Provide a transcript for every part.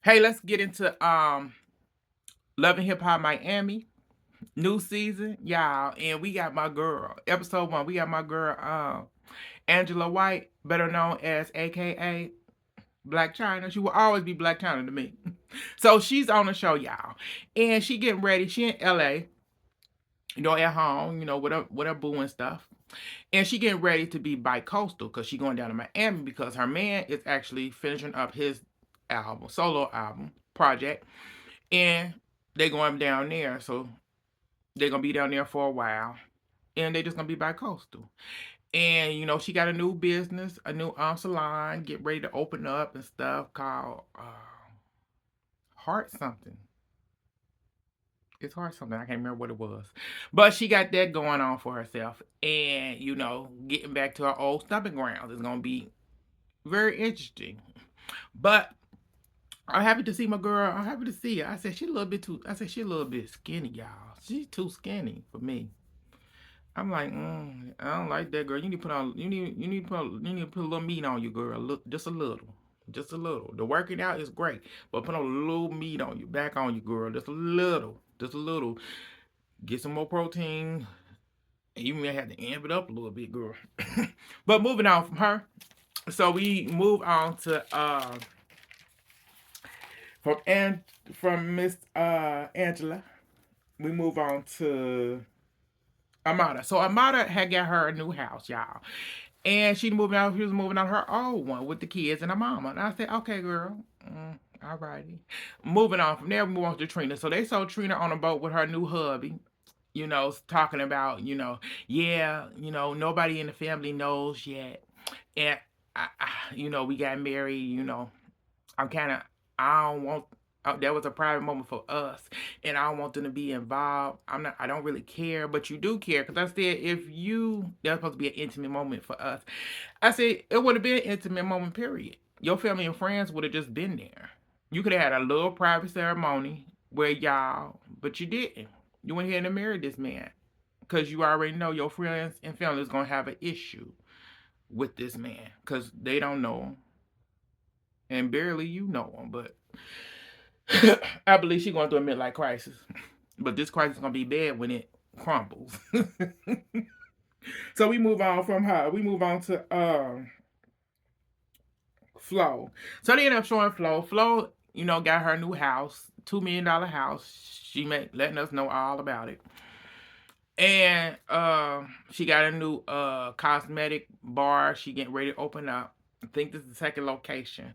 Hey, let's get into Love and Hip Hop Miami new season, y'all. And we got my girl, episode 1. We got my girl, Angela White, better known as AKA Black China. She will always be Black China to me. So she's on the show, y'all, and she getting ready. She in LA, at home, with her boo and stuff. And she getting ready to be bi-coastal because she going down to Miami because her man is actually finishing up his solo album project, and they going down there. So they're gonna be down there for a while, and they just gonna be bi-coastal. And she got a new business, a new salon, get ready to open up and stuff called Heart something. It's Heart something. I can't remember what it was, but she got that going on for herself. And getting back to her old stomping grounds is gonna be very interesting. But I'm happy to see my girl. I'm happy to see her. I said she a little bit too. I said she a little bit skinny, y'all. She's too skinny for me. I'm like, I don't like that girl. You need to put on, you need to put a little meat on you, girl. Look, just a little, just a little. The working out is great, but put a little meat on you, back on you, girl. Just a little, just a little. Get some more protein, and you may have to amp it up a little bit, girl. But moving on from her, so we move on to from from Miss Angela. We move on to Amada. So Amada had got her a new house, y'all. And she moving out, she was moving out her old one with the kids and her mama. And I said, okay, girl. All righty. Moving on from there, we move on to Trina. So they saw Trina on a boat with her new hubby, talking about, yeah, nobody in the family knows yet. And, we got married, I'm kind of, I don't want, that was a private moment for us, and I don't want them to be involved. I don't really care, but you do care because I said that's supposed to be an intimate moment for us. I said it would have been an intimate moment, period. Your family and friends would have just been there. You could have had a little private ceremony where y'all, but you didn't. You went ahead and married this man because you already know your friends and family is going to have an issue with this man because they don't know him and barely you know him, but I believe she's going through a midlife crisis. But this crisis is going to be bad when it crumbles. So we move on from her. We move on to Flo. So they end up showing Flo. Flo, got her new house, $2 million house. She letting us know all about it. And she got a new cosmetic bar. She getting ready to open up. I think this is the second location.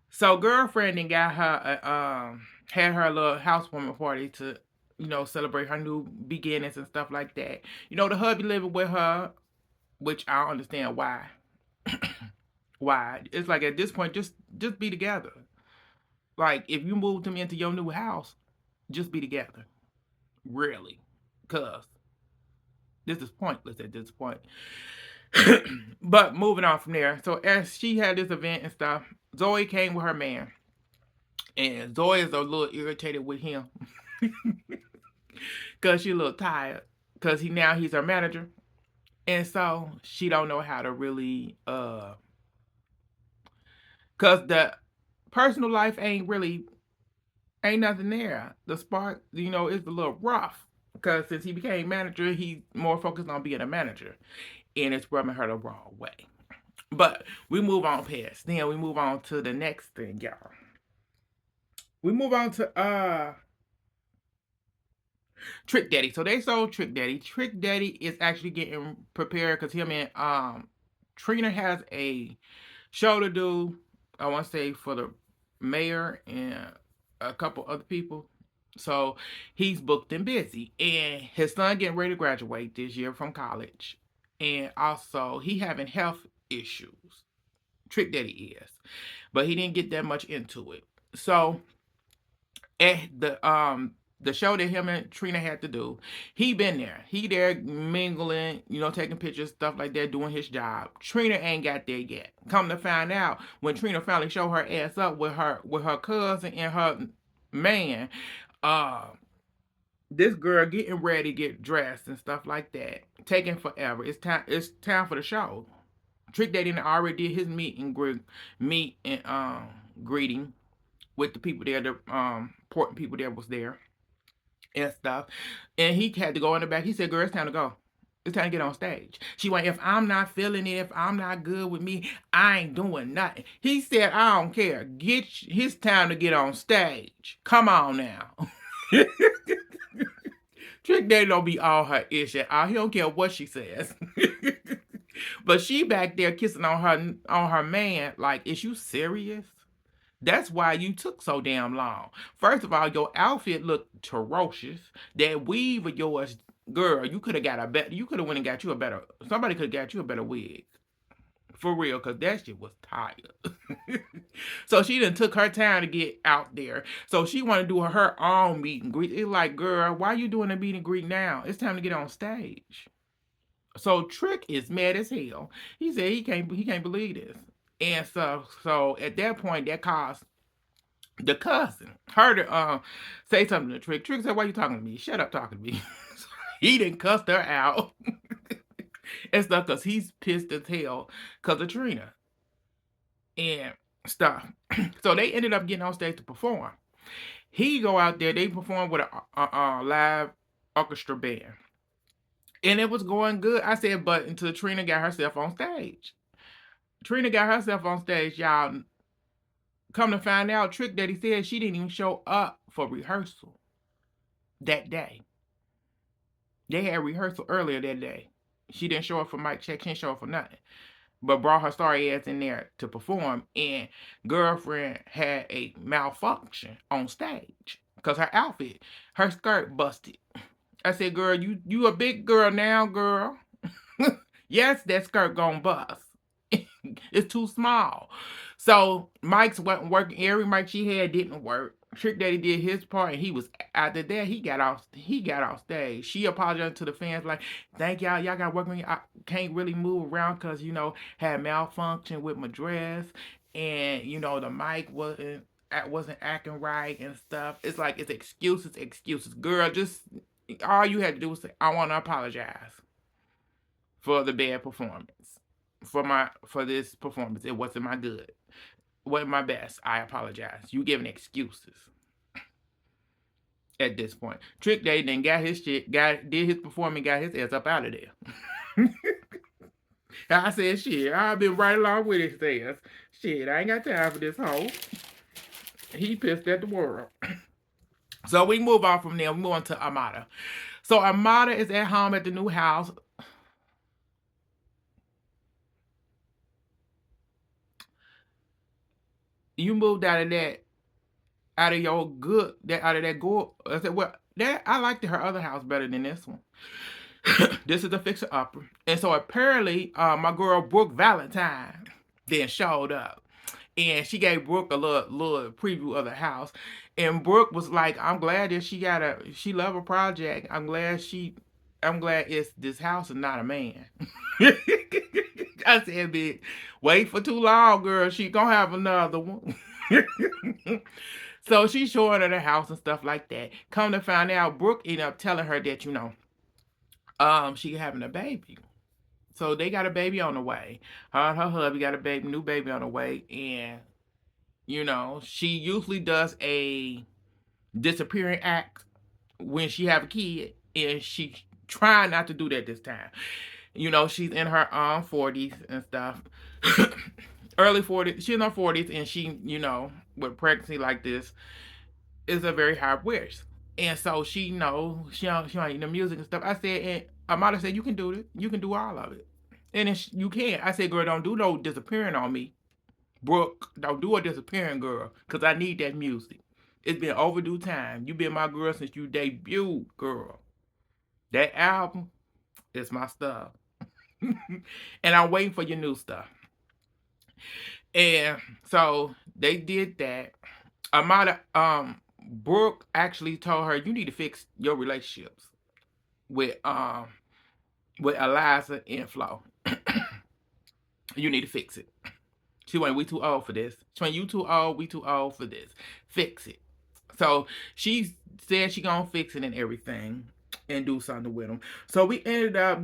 So girlfriend and got her had her a little housewarming party to celebrate her new beginnings and stuff like that. The hubby living with her, which I don't understand why. Why? It's like at this point, just be together. Like if you moved him into your new house, just be together. Really, cause this is pointless at this point. But moving on from there, so as she had this event and stuff, Zoe came with her man, and Zoe is a little irritated with him because she a little tired because he's her manager, and so she don't know how to really because the personal life ain't nothing there. The spark, is a little rough because since he became manager, he's more focused on being a manager, and it's rubbing her the wrong way. But we move on past. Then we move on to the next thing, y'all. We move on to Trick Daddy. So they sold Trick Daddy. Trick Daddy is actually getting prepared because him and Trina has a show to do. I want to say for the mayor and a couple other people. So he's booked and busy. And his son getting ready to graduate this year from college. And also he having health issues. Trick Daddy is. But he didn't get that much into it. So at the show that him and Trina had to do, he been there. He there mingling, taking pictures, stuff like that, doing his job. Trina ain't got there yet. Come to find out, when Trina finally showed her ass up with her cousin and her man, uh, this girl getting ready to get dressed and stuff like that, taking forever. It's time. It's time for the show. Trick Daddy already did his meet and greeting, with the people there, the important people there was there and stuff. And he had to go in the back. He said, "Girl, it's time to go. It's time to get on stage." She went, "If I'm not feeling it, if I'm not good with me, I ain't doing nothing." He said, "I don't care. It's time to get on stage. Come on now." Trick Daddy don't be all her ish at all. He don't care what she says. But she back there kissing on her man. Like, is you serious? That's why you took so damn long. First of all, your outfit looked atrocious. That weave of yours, girl, you could have got a better. You could have went and got you a better. Somebody could have got you a better wig. For real, because that shit was tired. So she done took her time to get out there. So she want to do her own meet and greet. It's like, girl, why you doing a meet and greet now? It's time to get on stage. So Trick is mad as hell. He said he can't believe this. And so at that point, that caused the cousin her to say something to Trick. Trick said, "Why you talking to me? Shut up talking to me." He didn't cuss her out and stuff because he's pissed as hell because of Trina and stuff. So they ended up getting on stage to perform. He go out there, they perform with a live orchestra band. And it was going good. I said, but until Trina got herself on stage. Trina got herself on stage, y'all. Come to find out, Trick Daddy said she didn't even show up for rehearsal that day. They had rehearsal earlier that day. She didn't show up for mic check. She didn't show up for nothing. But brought her sorry ass in there to perform. And girlfriend had a malfunction on stage. Because her outfit, her skirt busted. I said, girl, you a big girl now, girl. Yes, that skirt gonna bust. It's too small. So Mike's wasn't working. Every mic she had didn't work. Trick Daddy did his part, and he was after that. He got off stage. She apologized to the fans, like, "Thank y'all. Y'all got to work with me. I can't really move around because had malfunction with my dress, and the mic wasn't acting right and stuff." It's like it's excuses. Girl, just all you had to do was say, "I want to apologize for the bad performance." For this performance, it wasn't my good. Wasn't my best. I apologize. You giving excuses at this point. Trick Day then got his shit, did his performance, got his ass up out of there. I said, shit, I've been right along with his ass. Shit, I ain't got time for this hoe. He pissed at the world. So we move on from there. We move on to Amada. So Amada is at home at the new house. You moved out of that out of that good. I said, well, I liked her other house better than this one. This is a fixer upper. And so apparently, my girl Brooke Valentine then showed up. And she gave Brooke a little preview of the house. And Brooke was like, I'm glad that she love a project. I'm glad it's this house and not a man. I said, bitch, wait for too long, girl. She gonna have another one. So she's showing her the house and stuff like that. Come to find out, Brooke ended up telling her that, she having a baby. So they got a baby on the way. Her and her hubby got a new baby on the way. And, she usually does a disappearing act when she have a kid. And she trying not to do that this time. She's in her 40s and stuff. Early 40s. She's in her 40s, and she, with pregnancy like this, is a very high risk. And so she she don't eat the music and stuff. I said, and Amada said, you can do it. You can do all of it. And you can. I said, girl, don't do no disappearing on me. Brooke, don't do a disappearing, girl, because I need that music. It's been overdue time. You been my girl since you debuted, girl. That album is my stuff. And I'm waiting for your new stuff. And so they did that. Amada, Brooke actually told her, you need to fix your relationships with Eliza and Flo. You need to fix it. She went, we too old for this. She went, you too old, we too old for this. Fix it. So she said she gonna fix it and everything and do something with them. So we ended up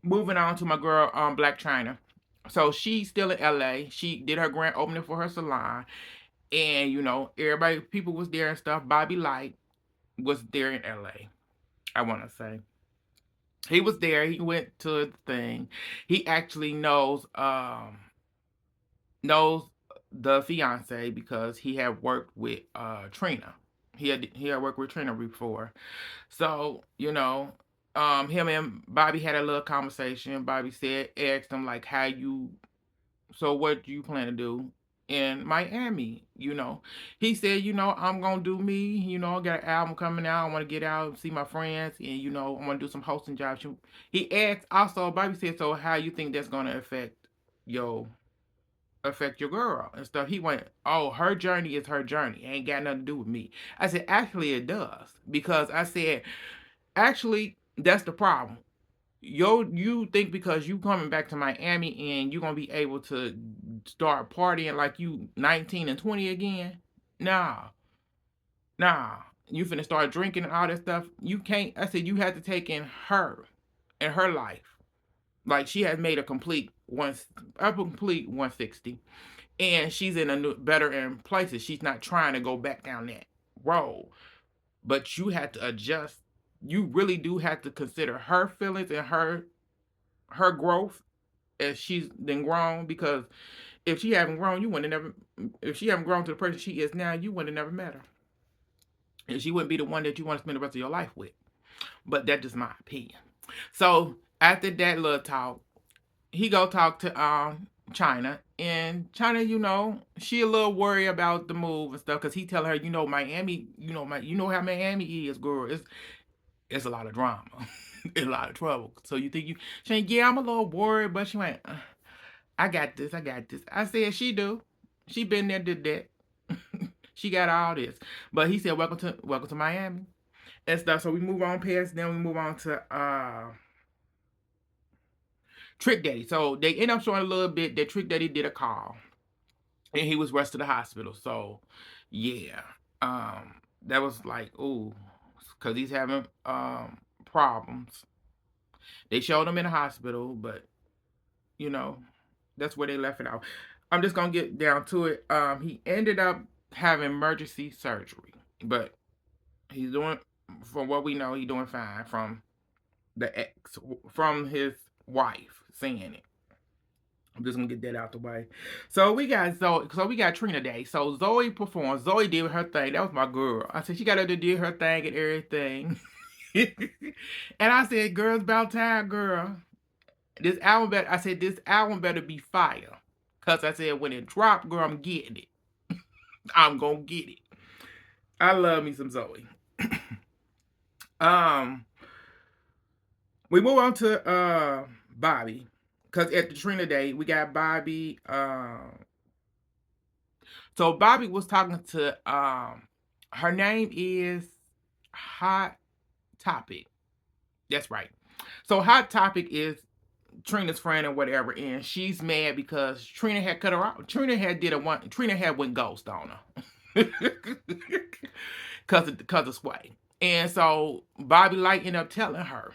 moving on to my girl, Blac Chyna. So she's still in LA. She did her grand opening for her salon. And everybody, people was there and stuff. Bobby Light was there in LA, I want to say. He was there. He went to the thing. He actually knows the fiance because he had worked with Trina. He had worked with Trina before. So, him and Bobby had a little conversation. Bobby asked him like, so what do you plan to do in Miami? He said, I'm gonna do me. I got an album coming out. I want to get out and see my friends, and I want to do some hosting jobs. He asked also. Bobby said, so how you think that's gonna your affect your girl and stuff? He went, oh, her journey is her journey. It ain't got nothing to do with me. I said, actually, it does, because I said, actually, that's the problem. You think because you coming back to Miami and you're gonna be able to start partying like you 19 and 20 again? Nah, nah. You finna start drinking and all that stuff. You can't. I said you had to take in her and her life. Like she has made a complete 160, and she's in better in places. She's not trying to go back down that road, but you had to adjust. You really do have to consider her feelings and her growth as she's then grown, because if she haven't grown, you wouldn't have never. If she haven't grown to the person she is now, you would have never met her, and she wouldn't be the one that you want to spend the rest of your life with. But that's just my opinion. So after that little talk, he go talk to China, and China, she a little worried about the move and stuff, because he tell her, Miami, how Miami is, girl. It's a lot of drama, a lot of trouble. So you think she ain't, yeah, I'm a little worried, but she went, I got this. I said, she do. She been there, did that. She got all this. But he said, welcome to Miami and stuff. So we move on past, then we move on to Trick Daddy. So they end up showing a little bit that Trick Daddy did a call and he was rushed to the hospital. So yeah. That was like, ooh, because he's having problems. They showed him in the hospital, but that's where they left it out. I'm just gonna get down to it. He ended up having emergency surgery, but he's doing, from what we know, he's doing fine from his wife saying it. I'm just gonna get that out the way. So we got Zoe. So we got Trina Day. So Zoe performed. Zoe did her thing. That was my girl. I said she got to do her thing and everything. And I said, "Girl, it's about time, girl. I said this album better be fire, cause I said when it dropped, girl, I'm getting it. I'm gonna get it. I love me some Zoe. um, we move on to Bobby, cause at the Trina Day we got Bobby. So Bobby was talking to her name is Hot Topic. That's right. So Hot Topic is Trina's friend or whatever, and she's mad because Trina had cut her off. Trina had went ghost on her. Cause of Sway. And so Bobby Light ended up telling her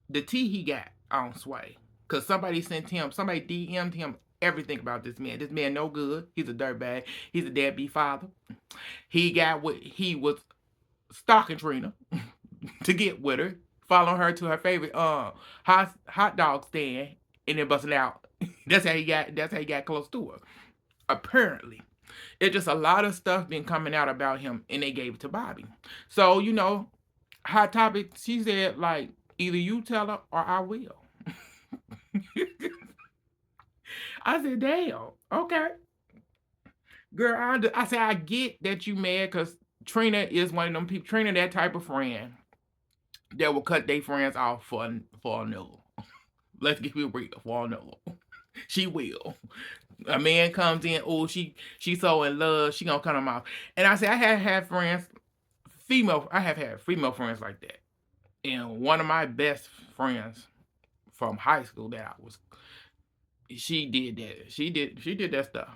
the tea he got on Sway. Cause somebody DM'd him everything about this man. This man no good. He's a dirtbag. He's a deadbeat father. He was stalking Trina to get with her, following her to her favorite hot dog stand, and then busting out. That's how he got close to her. Apparently. It's just a lot of stuff been coming out about him, and they gave it to Bobby. So, Hot Topic, she said, like, either you tell her or I will. I said, damn, okay. Girl, I said, I get that you mad because Trina is one of them people. Trina, that type of friend that will cut their friends off for another. Let's get it real, for another. She will. A man comes in, oh, she's so in love, she gonna cut him off. And I said, I have had friends, I have had female friends like that. And one of my best friends from high school she did that. She did that stuff.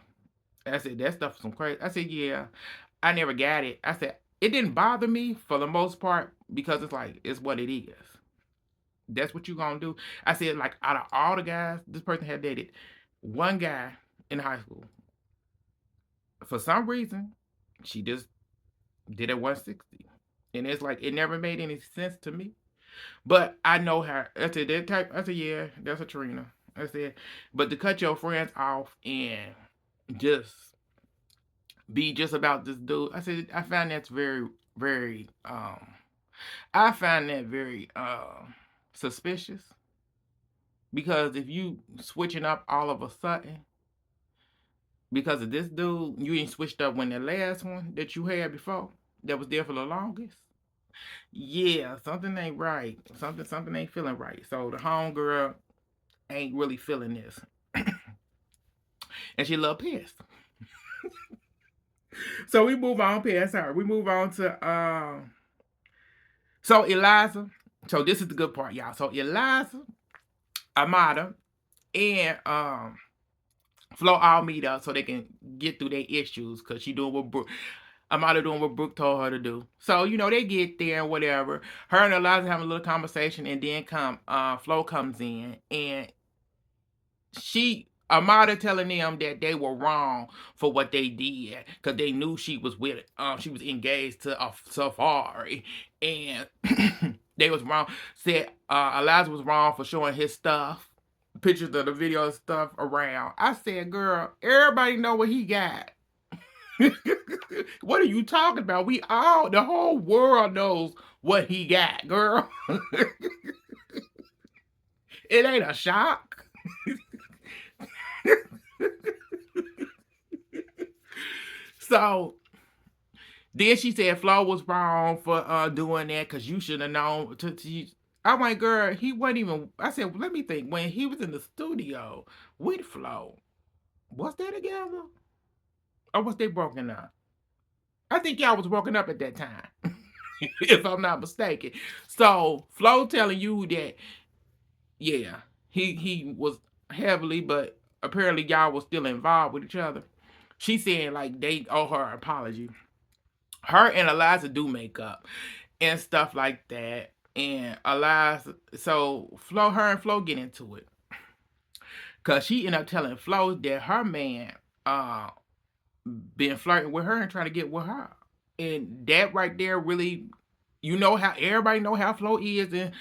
I said, that stuff was some crazy. I said, yeah, I never got it. I said, it didn't bother me for the most part, because it's like, it's what it is. That's what you gonna do. I said, like, out of all the guys this person had dated, one guy in high school for some reason, she just did a 160. And it's like it never made any sense to me. But I know her. I said that type. I said, yeah, that's a Trina. I said, but to cut your friends off and just be just about this dude, I said I find that's very, very I find that very suspicious. Because if you switching up all of a sudden because of this dude, you ain't switched up when the last one that you had before that was there for the longest. Yeah, something ain't right. Something ain't feeling right. So the homegirl ain't really feeling this. And she a little pissed. So we move on past her. We move on to so Eliza. So this is the good part, y'all. So Eliza, Amada, and Flo all meet up so they can get through their issues because she doing what Brooke. Amada doing what Brooke told her to do. So, they get there and whatever. Her and Eliza having a little conversation, and then Flo comes in, and Amada telling them that they were wrong for what they did because they knew she was she was engaged to a Safari, and they was wrong. Said Eliza was wrong for showing his stuff, pictures of the video and stuff around. I said, girl, everybody know what he got. What are you talking about? The whole world knows what he got, girl. It ain't a shock. So then she said Flo was wrong for doing that because you should have known. I'm like, girl, he wasn't even. I said, let me think. When he was in the studio with Flo, was they together? Or was they broken up? I think y'all was broken up at that time, if I'm not mistaken. So Flo telling you that, yeah, he was heavily, but apparently y'all was still involved with each other. She saying like they owe her an apology. Her and Eliza do make up and stuff like that. And Eliza, so her and Flo get into it. Cause she ended up telling Flo that her man been flirting with her and trying to get with her. And that right there really, how everybody know how Flo is, and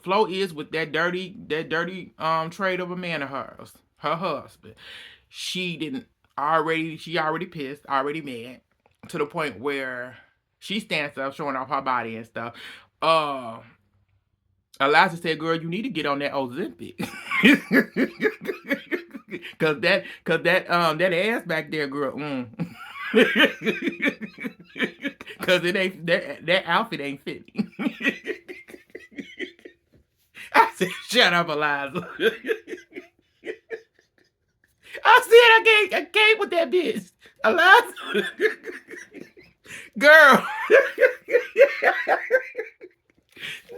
Flo is with that dirty trade of a man of hers, her husband. She already pissed, already mad, to the point where she stands up showing off her body and stuff. Eliza said, girl, you need to get on that Ozempic. Cause that ass back there, girl. Cause it ain't that outfit ain't fitting. I said, shut up, Eliza. I said I can't with that bitch. Eliza. Girl.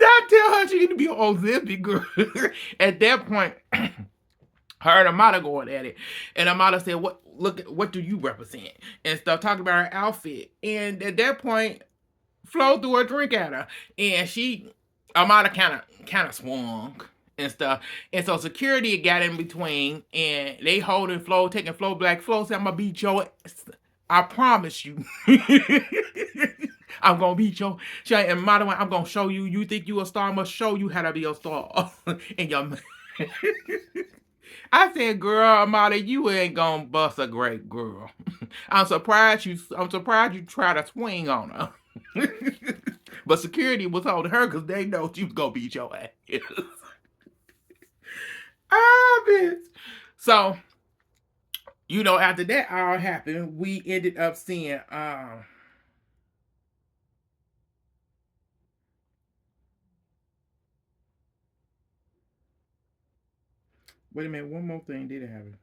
Not tell her she need to be on Ozempic, girl. At that point, her and Amada going at it. And Amada said, what do you represent? And stuff, talking about her outfit. And at that point, Flo threw a drink at her. And Amada kind of swung and stuff. And so security got in between, and they holding Flo, taking Flo back. Flo said, I'm going to beat your ass. I promise you. I'm going to beat your... And Amada went, I'm going to show you. You think you a star? I'm going to show you how to be a star. And your... I said, girl, Amada, you ain't gonna bust a great girl. I'm surprised you try to swing on her. But security was holding her because they know she was gonna beat your ass. Bitch. So, after that all happened, we ended up seeing wait a minute, one more thing did happen.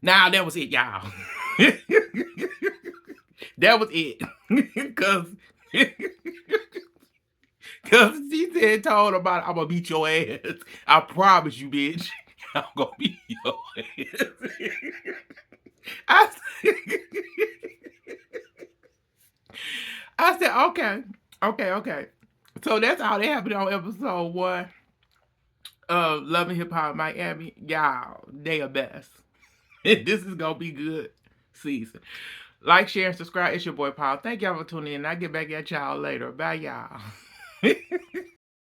Nah, that was it, y'all. That was it. Cause she told about I'm gonna beat your ass. I promise you, bitch. I'm gonna beat your ass. I said, okay. So that's all that happened on episode 1 of Love and Hip Hop Miami. Y'all, they are best. This is gonna be good. season. Like, share, and subscribe. It's your boy Paul. Thank y'all for tuning in. I'll get back at y'all later. Bye, y'all.